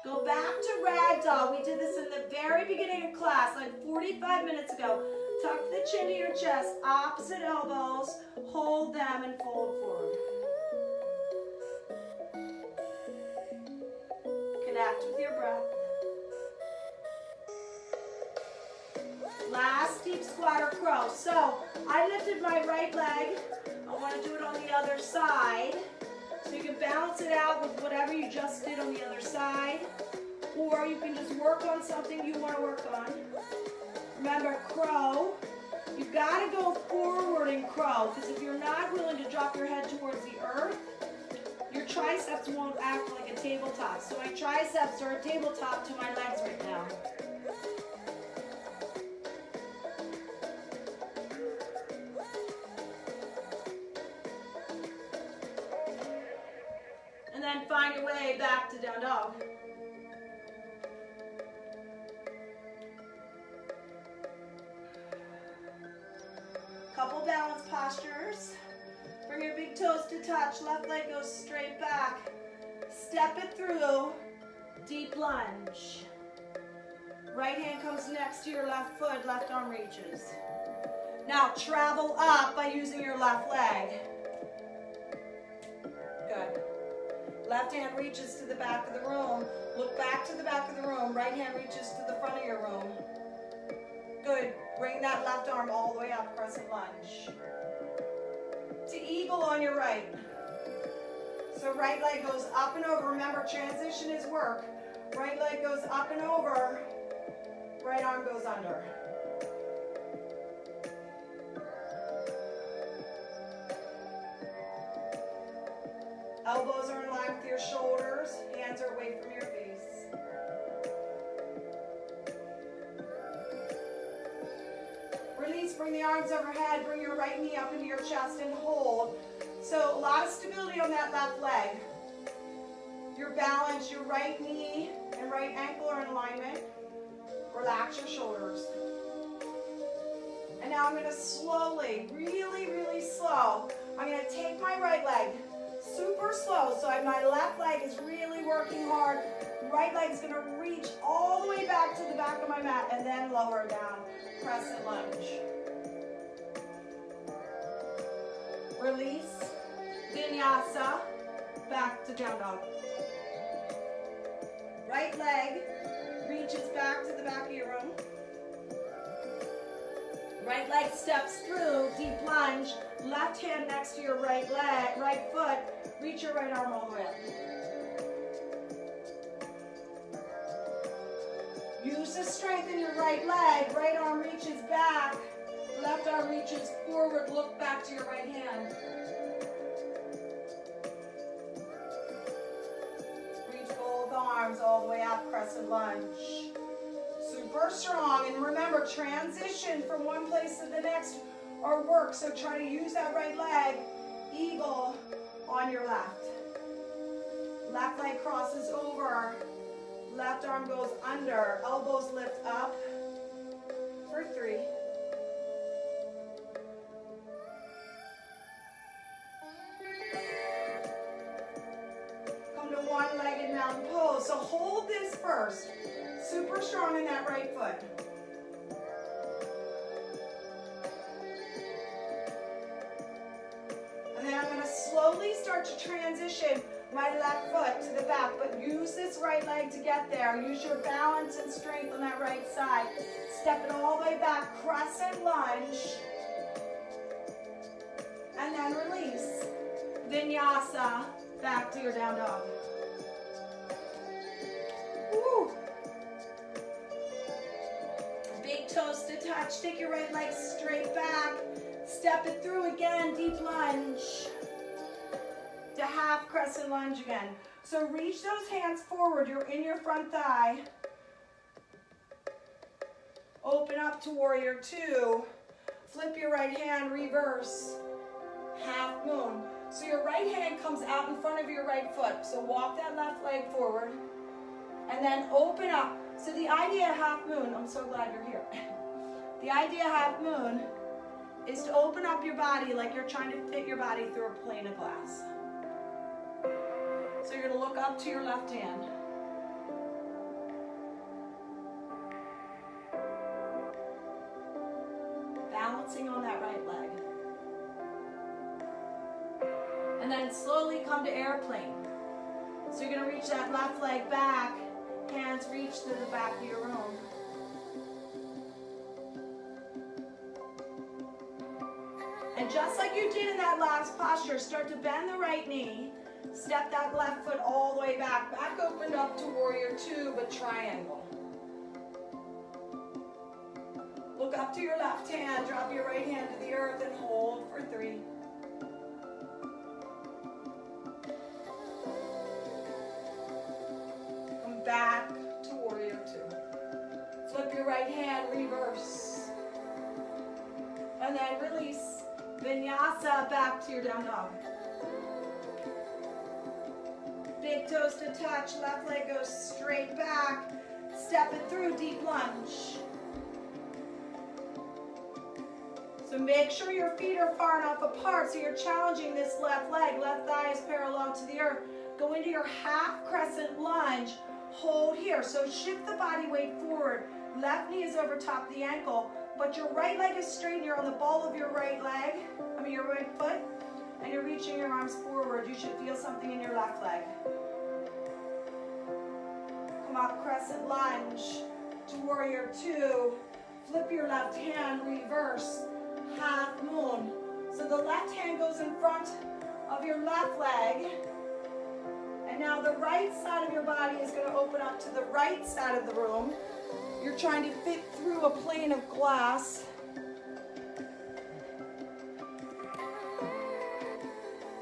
Go back to ragdoll. We did this in the very beginning of class, like 45 minutes ago. Tuck the chin to your chest, opposite elbows, hold them and fold forward. Connect with your breath. Last deep squat or crow. So I lifted my right leg. I want to do it on the other side. So you can balance it out with whatever you just did on the other side. Or you can just work on something you want to work on. Remember, crow, you've got to go forward in crow, because if you're not willing to drop your head towards the earth, your triceps won't act like a tabletop. So my triceps are a tabletop to my legs right now. And then find your way back to down dog. Couple balance postures. Bring your big toes to touch. Left leg goes straight back. Step it through. Deep lunge. Right hand comes next to your left foot. Left arm reaches. Now travel up by using your left leg. Good. Left hand reaches to the back of the room. Look back to the back of the room. Right hand reaches to the front of your room. Good. Bring that left arm all the way up, crescent lunge. To eagle on your right. So right leg goes up and over. Remember, transition is work. Right leg goes up and over. Right arm goes under. Elbows are in line with your shoulders. Hands are away from your face. Release, bring the arms overhead. Bring your right knee up into your chest and hold. So a lot of stability on that left leg. Your balance, your right knee and right ankle are in alignment. Relax your shoulders. And now I'm going to slowly, really, really slow, I'm going to take my right leg, super slow, so my left leg is really working hard. Right leg is going to reach all the way back to the back of my mat and then lower down, crescent lunge. Release, vinyasa, back to down dog. Right leg reaches back to the back of your room. Right leg steps through, deep lunge. Left hand next to your right leg, right foot. Reach your right arm all the way up. Use the strength in your right leg. Right arm reaches back. Left arm reaches forward. Look back to your right hand. Reach both arms all the way up, crescent lunge. Super strong, and remember, transition from one place to the next or work, so try to use that right leg, eagle on your left. Left leg crosses over, left arm goes under, elbows lift up for 3. Come to one-legged mountain pose, so hold this first. Super strong in that right foot. And then I'm going to slowly start to transition my left foot to the back, but use this right leg to get there. Use your balance and strength on that right side. Step it all the way back, crescent lunge. And then release. Vinyasa, back to your down dog. Woo. Big toes to touch. Take your right leg straight back. Step it through again. Deep lunge. To half crescent lunge again. So reach those hands forward. You're in your front thigh. Open up to warrior 2. Flip your right hand, reverse. Half moon. So your right hand comes out in front of your right foot. So walk that left leg forward. And then open up. So the idea of half moon, I'm so glad you're here. The idea of half moon is to open up your body like you're trying to fit your body through a plane of glass. So you're going to look up to your left hand. Balancing on that right leg. And then slowly come to airplane. So you're going to reach that left leg back. Hands reach to the back of your room. And just like you did in that last posture, start to bend the right knee. Step that left foot all the way back. Back opened up to warrior 2, but triangle. Look up to your left hand. Drop your right hand to the earth and hold for 3. Come back to warrior 2. Flip your right hand, reverse. And then release. Vinyasa, back to your down dog. Big toes to touch, left leg goes straight back. Step it through, deep lunge. So make sure your feet are far enough apart so you're challenging this left leg. Left thigh is parallel to the earth. Go into your half crescent lunge. Hold here. So shift the body weight forward. Left knee is over top of the ankle, but your right leg is straight and you're on the ball of your right leg. Your right foot, and you're reaching your arms forward. You should feel something in your left leg. Come up, crescent lunge to warrior two. Flip your left hand, reverse, half moon. So the left hand goes in front of your left leg. And now the right side of your body is going to open up to the right side of the room. You're trying to fit through a plane of glass.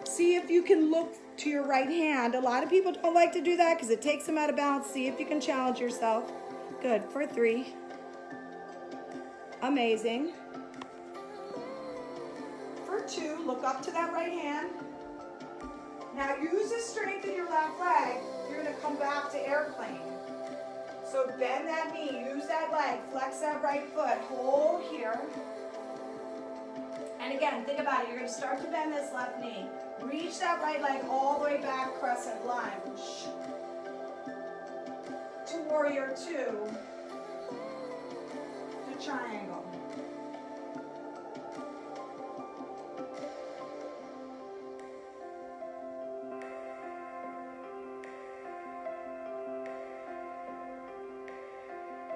See if you can look to your right hand. A lot of people don't like to do that because it takes them out of balance. See if you can challenge yourself. Good, for 3. Amazing. For 2, look up to that right hand. Now use the strength in your left leg. You're going to come back to airplane. So bend that knee, use that leg, flex that right foot, hold here. And again, think about it. You're going to start to bend this left knee. Reach that right leg all the way back, crescent lunge. To warrior two. To triangle.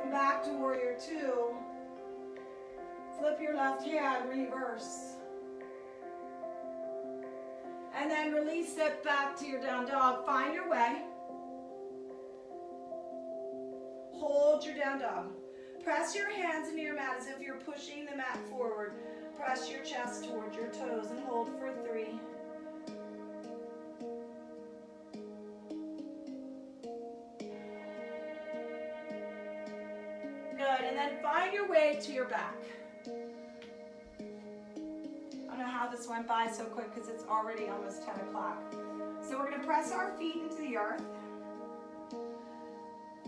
Come back to warrior two. Flip your left hand, reverse. And then release it back to your down dog. Find your way. Hold your down dog. Press your hands into your mat as if you're pushing the mat forward. Press your chest towards your toes and hold for 3. Good, and then find your way to your back. I don't know how this went by so quick because it's already almost 10 o'clock. So we're going to press our feet into the earth.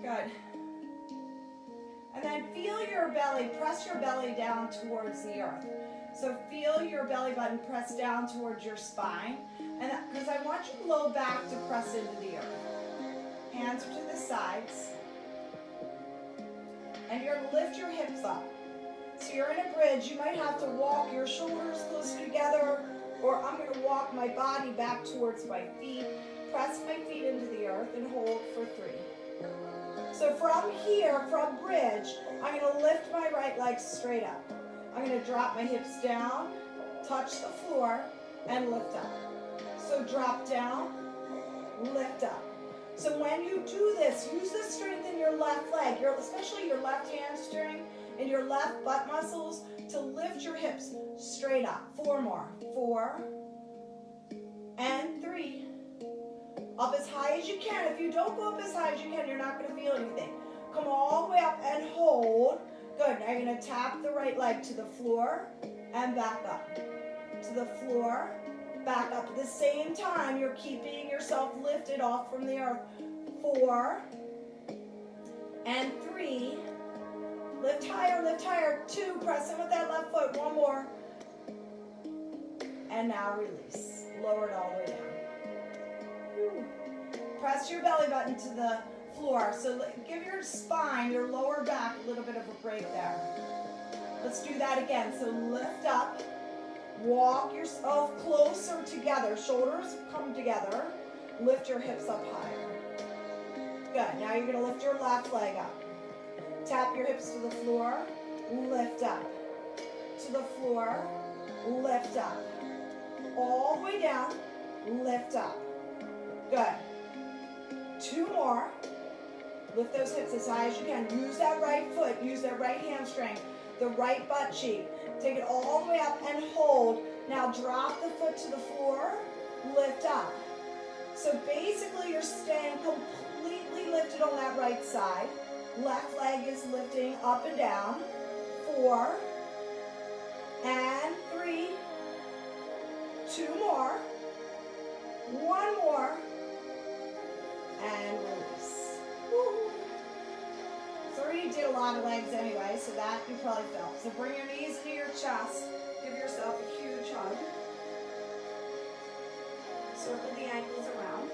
Good. And then feel your belly, press your belly down towards the earth. So feel your belly button press down towards your spine. And because I want your low back to press into the earth. Hands are to the sides. And you're going to lift your hips up. So you're in a bridge. You might have to walk your shoulders closer together, or I'm going to walk my body back towards my feet. Press my feet into the earth and hold for 3. So from here, from bridge, I'm going to lift my right leg straight up. I'm going to drop my hips down, touch the floor, and lift up. So drop down, lift up. So when you do this, use the strength in your left leg, especially your left hamstring and your left butt muscles, to lift your hips straight up. 4 more. 4 and 3. Up as high as you can. If you don't go up as high as you can, you're not going to feel anything. Come all the way up and hold. Good. Now you're going to tap the right leg to the floor and back up. To the floor, back up. At the same time, you're keeping yourself lifted off from the earth. 4 and 3. Lift higher, lift higher. 2, press in with that left foot. 1 more. And now release. Lower it all the way down. Press your belly button to the floor. So give your spine, your lower back, a little bit of a break there. Let's do that again. So lift up. Walk yourself closer together. Shoulders come together. Lift your hips up higher. Good. Now you're going to lift your left leg up. Tap your hips to the floor. Lift up. To the floor. Lift up. All the way down. Lift up. Good. 2 more. Lift those hips as high as you can. Use that right foot. Use that right hamstring. The right butt cheek. Take it all the way up and hold. Now drop the foot to the floor. Lift up. So basically you're staying completely lifted on that right side. Left leg is lifting up and down. 4 and 3. 2 more. 1 more. And release. Woo. So we already did a lot of legs anyway, so that you probably felt. So bring your knees into your chest. Give yourself a huge hug. Circle the ankles around.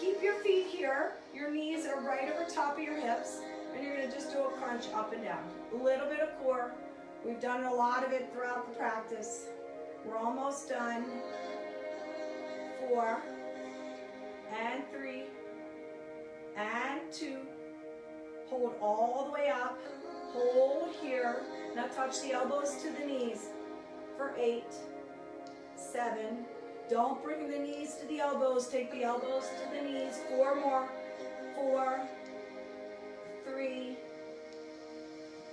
Keep your feet here. Your knees are right over top of your hips. And you're going to just do a crunch up and down. A little bit of core. We've done a lot of it throughout the practice. We're almost done. 4 and 3, and 2. Hold all the way up. Hold here. Now touch the elbows to the knees for 8, 7. Don't bring the knees to the elbows. Take the elbows to the knees. 4 more. 4, 3,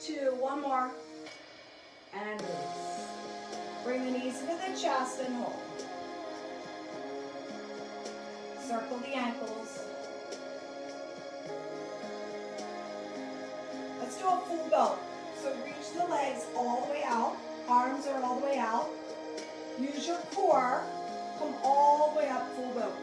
2. 1 more. And release. Bring the knees into the chest and hold. Circle the ankles. Let's do a full boat. So reach the legs all the way out. Arms are all the way out. Use your core. Come all the way up, full boat.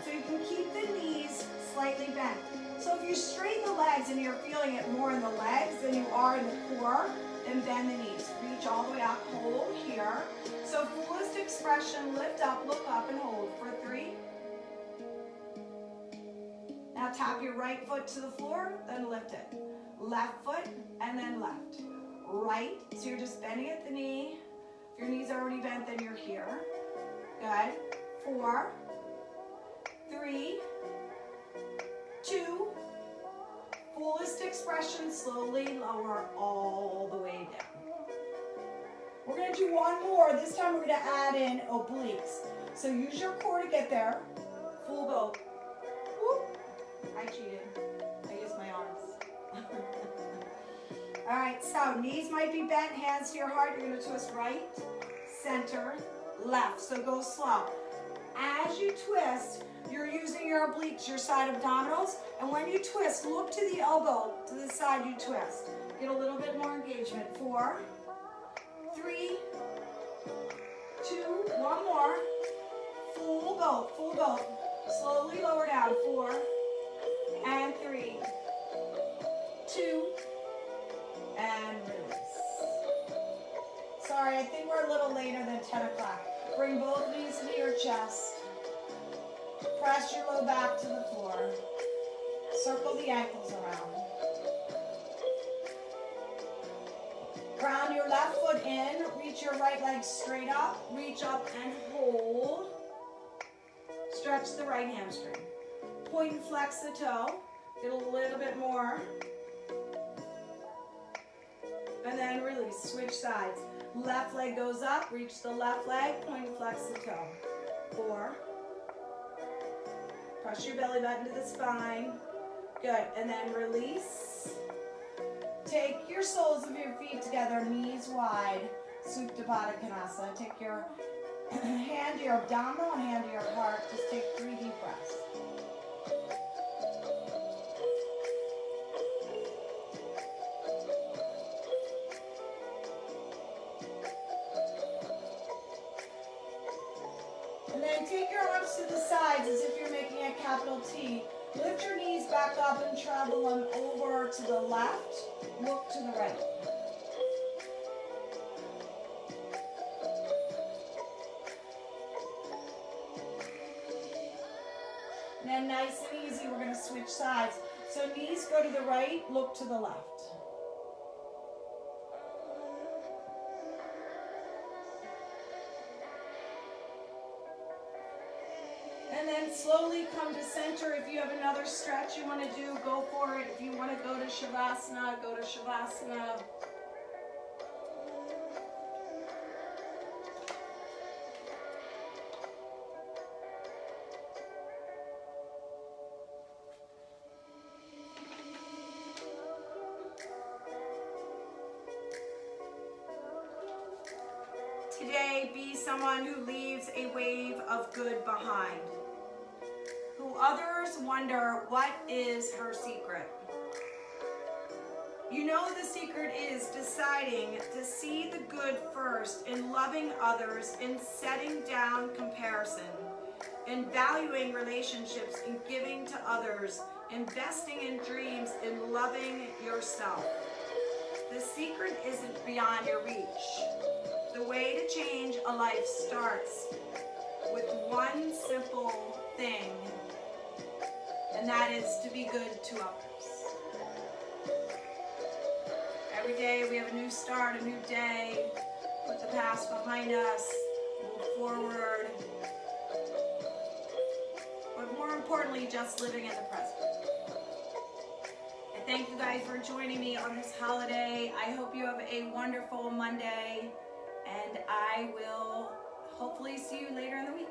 So you can keep the knees slightly bent. So if you straighten the legs and you're feeling it more in the legs than you are in the core, then bend the knees. Reach all the way up, hold here. So fullest expression, lift up, look up, and hold for 3. Now tap your right foot to the floor, then lift it. Left foot, and then left. Right, so you're just bending at the knee. If your knees are already bent, then you're here. Good. 4, 3, 2. Fullest expression, slowly lower all the way down. We're going to do one more. This time we're going to add in obliques. So use your core to get there. Full boat. Whoop. I cheated. I used my arms. All right, so knees might be bent, hands to your heart. You're going to twist right, center, left. So go slow. As you twist, you're using your obliques, your side abdominals, and when you twist, look to the elbow, to the side you twist. Get a little bit more engagement. 4, 3, 2, 1 more. Full boat, full boat. Slowly lower down. 4, and 3, 2, and release. Sorry, I think we're a little later than 10 o'clock. Bring both knees to your chest. Press your low back to the floor. Circle the ankles around. Ground your left foot in. Reach your right leg straight up. Reach up and hold. Stretch the right hamstring. Point and flex the toe. Get a little bit more. And then release. Switch sides. Left leg goes up. Reach the left leg. Point and flex the toe. 4. Press your belly button to the spine. Good. And then release. Take your soles of your feet together, knees wide. Supta Baddha Konasana. Take your hand to your abdominal and hand to your heart. Just take 3 deep breaths. And then take your arms to the sides as if you're making a capital T. Lift your knees back up and travel them over to the left. Look to the right. And then nice and easy, we're going to switch sides. So knees go to the right, look to the left. And then slowly come to center. If you have another stretch you want to do, go for it. If you want to go to Shavasana, go to Shavasana. Today, be someone who leaves a wave of good behind. Who others wonder, what is her secret? You know the secret is deciding to see the good first in loving others, in setting down comparison, in valuing relationships, in giving to others, investing in dreams, in loving yourself. The secret isn't beyond your reach. The way to change a life starts with one simple thing, and that is to be good to others. Every day we have a new start, a new day. Put the past behind us, move forward. But more importantly, importantly, just living in the present. I thank you guys for joining me on this holiday. I hope you have a wonderful Monday, and I will hopefully see you later in the week.